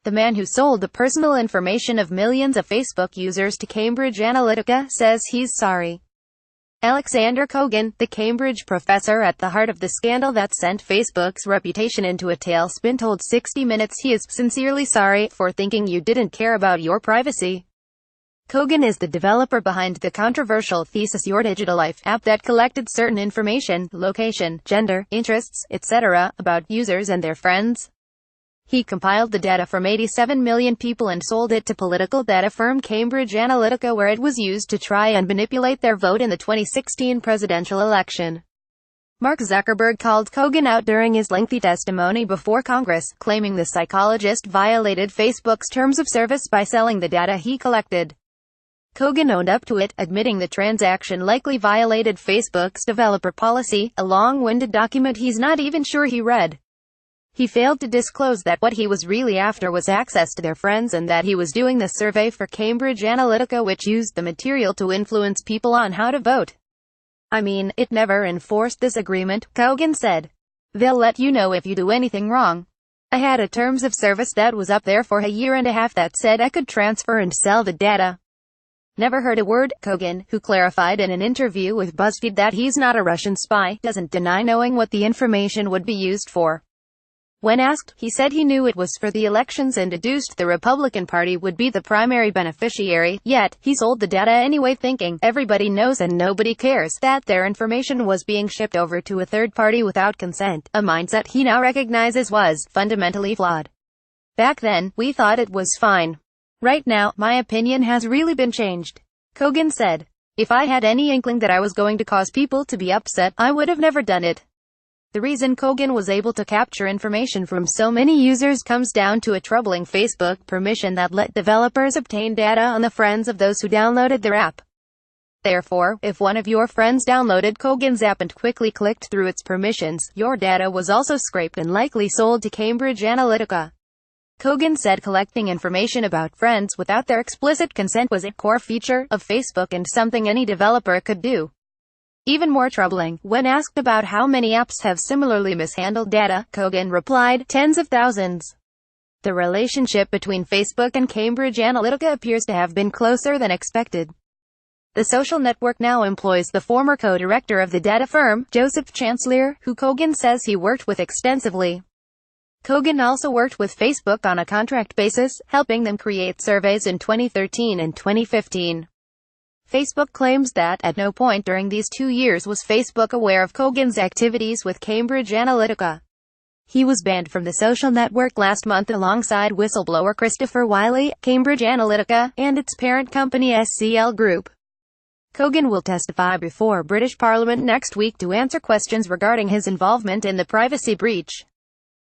The man who sold the personal information of millions of Facebook users to Cambridge Analytica says he's sorry. Alexander Kogan, the Cambridge professor at the heart of the scandal that sent Facebook's reputation into a tailspin, told 60 Minutes he is sincerely sorry for thinking you didn't care about your privacy. Kogan is the developer behind the controversial Thesis Your Digital Life app that collected certain information, location, gender, interests, etc., about users and their friends. He compiled the data from 87 million people and sold it to political data firm Cambridge Analytica, where it was used to try and manipulate their vote in the 2016 presidential election. Mark Zuckerberg called Kogan out during his lengthy testimony before Congress, claiming the psychologist violated Facebook's terms of service by selling the data he collected. Kogan owned up to it, admitting the transaction likely violated Facebook's developer policy, a long-winded document he's not even sure he read. He failed to disclose that what he was really after was access to their friends, and that he was doing the survey for Cambridge Analytica, which used the material to influence people on how to vote. I mean, it never enforced this agreement, Kogan said. They'll let you know if you do anything wrong. I had a terms of service that was up there for a year and a half that said I could transfer and sell the data. Never heard a word. Kogan, who clarified in an interview with BuzzFeed that he's not a Russian spy, doesn't deny knowing what the information would be used for. When asked, he said he knew it was for the elections and deduced the Republican Party would be the primary beneficiary, yet, he sold the data anyway, thinking, everybody knows and nobody cares, that their information was being shipped over to a third party without consent, a mindset he now recognizes was fundamentally flawed. Back then, we thought it was fine. Right now, my opinion has really been changed. Kogan said. If I had any inkling that I was going to cause people to be upset, I would have never done it. The reason Kogan was able to capture information from so many users comes down to a troubling Facebook permission that let developers obtain data on the friends of those who downloaded their app. Therefore, if one of your friends downloaded Kogan's app and quickly clicked through its permissions, your data was also scraped and likely sold to Cambridge Analytica. Kogan said collecting information about friends without their explicit consent was a core feature of Facebook and something any developer could do. Even more troubling, when asked about how many apps have similarly mishandled data, Kogan replied, tens of thousands. The relationship between Facebook and Cambridge Analytica appears to have been closer than expected. The social network now employs the former co-director of the data firm, Joseph Chancellor, who Kogan says he worked with extensively. Kogan also worked with Facebook on a contract basis, helping them create surveys in 2013 and 2015. Facebook claims that, at no point during these 2 years was Facebook aware of Kogan's activities with Cambridge Analytica. He was banned from the social network last month alongside whistleblower Christopher Wylie, Cambridge Analytica, and its parent company SCL Group. Kogan will testify before British Parliament next week to answer questions regarding his involvement in the privacy breach.